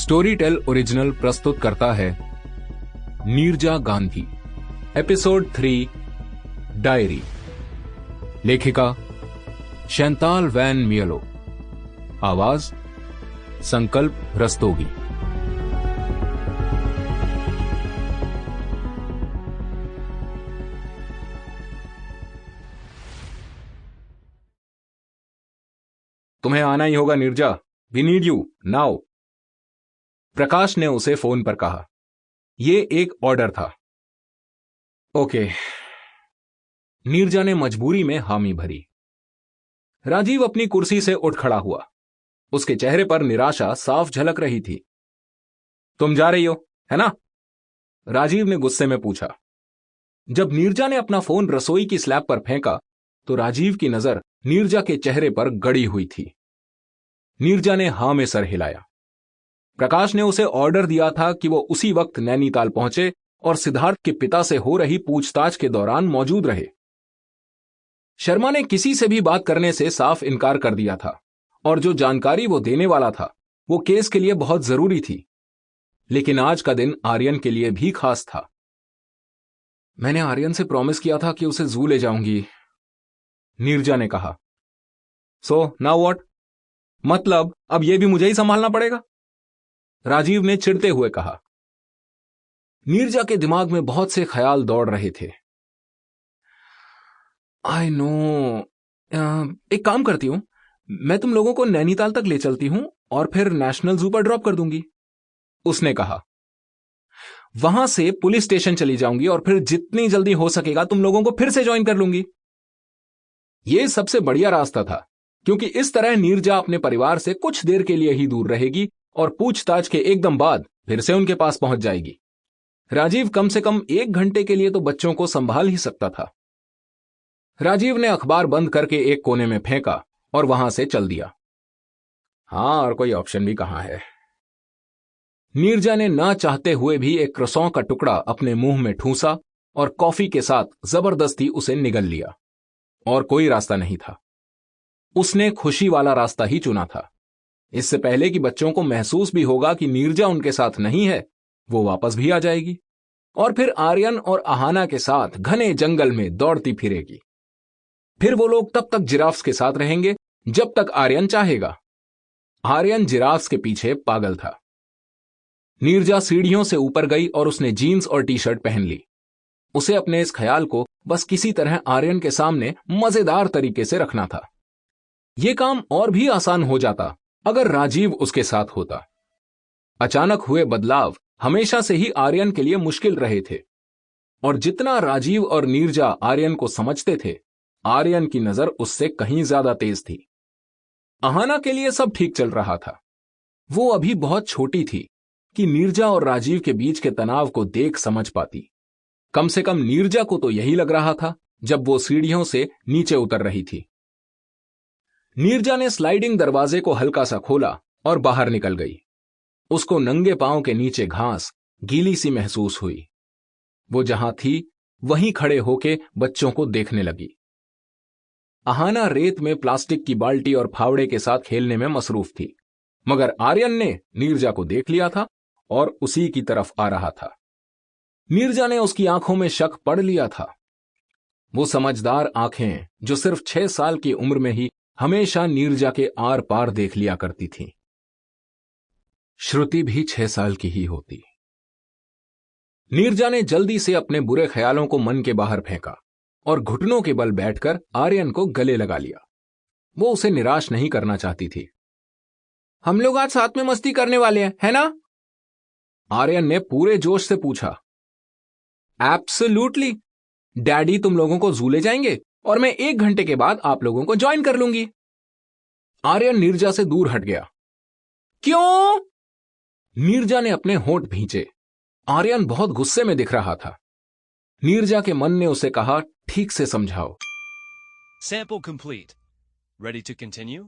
Story tell original प्रस्तुत करता है नीरजा गांधी। Episode 3 diary. लेखिका शैंताल वैन मियलो। आवाज संकल्प रस्तोगी। तुम्हें आना ही होगा Neerja, we need you now. Prakash ने उसे फोन पर कहा। यह एक ऑर्डर था। ओके। नीरजा ने मजबूरी में हामी भरी। राजीव अपनी कुर्सी से उठ खड़ा हुआ। उसके चेहरे पर निराशा साफ झलक रही थी। तुम जा रही हो, है ना? राजीव ने गुस्से में पूछा। जब नीरजा ने अपना फोन रसोई की स्लैब पर फेंका तो राजीव की नजर नीरजा के चेहरे पर गड़ी हुई थी। नीरजा ने हां में सर हिलाया। प्रकाश ने उसे ऑर्डर दिया था कि वो उसी वक्त नैनीताल पहुंचे और सिद्धार्थ के पिता से हो रही पूछताछ के दौरान मौजूद रहे। शर्मा ने किसी से भी बात करने से साफ इनकार कर दिया था और जो जानकारी वो देने वाला था वो केस के लिए बहुत जरूरी थी। लेकिन आज का दिन आर्यन के लिए भी खास था। मैंने आर्यन से प्रॉमिस किया था कि उसे जू ले जाऊंगी, नीरजा ने कहा। So now what? मतलब अब यह भी मुझे ही संभालना पड़ेगा? राजीव ने चिढ़ते हुए कहा। नीरजा के दिमाग में बहुत से ख्याल दौड़ रहे थे। आई नो, एक काम करती हूं, मैं तुम लोगों को नैनीताल तक ले चलती हूं और फिर नेशनल जू पर ड्रॉप कर दूंगी, उसने कहा। वहां से पुलिस स्टेशन चली जाऊंगी और फिर जितनी जल्दी हो सकेगा तुम लोगों को फिर से ज्वाइन कर लूंगी। यह सबसे बढ़िया रास्ता था क्योंकि इस तरह नीरजा अपने परिवार से कुछ देर के लिए ही दूर रहेगी और पूछताछ के एकदम बाद फिर से उनके पास पहुंच जाएगी। राजीव कम से कम 1 घंटे के लिए तो बच्चों को संभाल ही सकता था। राजीव ने अखबार बंद करके एक कोने में फेंका और वहां से चल दिया। हां, और कोई ऑप्शन भी कहां है। नीरजा ने ना चाहते हुए भी एक क्रॉसों का टुकड़ा अपने मुंह में ठूंसा और कॉफी के साथ जबरदस्ती उसे निगल लिया। और कोई रास्ता नहीं था। उसने खुशी वाला रास्ता ही चुना था। इससे पहले कि बच्चों को महसूस भी होगा कि नीरजा उनके साथ नहीं है, वो वापस भी आ जाएगी और फिर आर्यन और आहाना के साथ घने जंगल में दौड़ती फिरेगी। फिर वो लोग तब तक जिराफ्स के साथ रहेंगे जब तक आर्यन चाहेगा। आर्यन जिराफ्स के पीछे पागल था। नीरजा सीढ़ियों से ऊपर गई और उसने जीन्स और टी शर्ट पहन ली। उसे अपने इस ख्याल को बस किसी तरह आर्यन के सामने मजेदार तरीके से रखना था। यह काम और भी आसान हो जाता अगर राजीव उसके साथ होता। अचानक हुए बदलाव हमेशा से ही आर्यन के लिए मुश्किल रहे थे और जितना राजीव और नीरजा आर्यन को समझते थे, आर्यन की नजर उससे कहीं ज्यादा तेज थी। आहाना के लिए सब ठीक चल रहा था। वो अभी बहुत छोटी थी कि नीरजा और राजीव के बीच के तनाव को देख समझ पाती। कम से कम नीरजा को तो यही लग रहा था जब वो सीढ़ियों से नीचे उतर रही थी। नीरजा ने स्लाइडिंग दरवाजे को हल्का सा खोला और बाहर निकल गई। उसको नंगे पांव के नीचे घास गीली सी महसूस हुई। वो जहां थी वहीं खड़े होके बच्चों को देखने लगी। आहाना रेत में प्लास्टिक की बाल्टी और फावड़े के साथ खेलने में मसरूफ थी, मगर आर्यन ने नीरजा को देख लिया था और उसी की तरफ आ रहा था। नीरजा ने उसकी आंखों में शक पढ़ लिया था। वो समझदार आंखें जो सिर्फ 6 साल की उम्र में ही हमेशा नीरजा के आर पार देख लिया करती थी। श्रुति भी 6 साल की ही होती। नीरजा ने जल्दी से अपने बुरे ख्यालों को मन के बाहर फेंका और घुटनों के बल बैठकर आर्यन को गले लगा लिया। वो उसे निराश नहीं करना चाहती थी। हम लोग आज साथ में मस्ती करने वाले हैं, है ना? आर्यन ने पूरे जोश से पूछा। एब्सोल्युटली। डैडी तुम लोगों को जू ले जाएंगे और मैं 1 घंटे के बाद आप लोगों को ज्वाइन कर लूंगी। आर्यन नीरजा से दूर हट गया। क्यों? नीरजा ने अपने होंठ भींचे। आर्यन बहुत गुस्से में दिख रहा था। नीरजा के मन ने उसे कहा, ठीक से समझाओ। Sample complete. Ready to continue?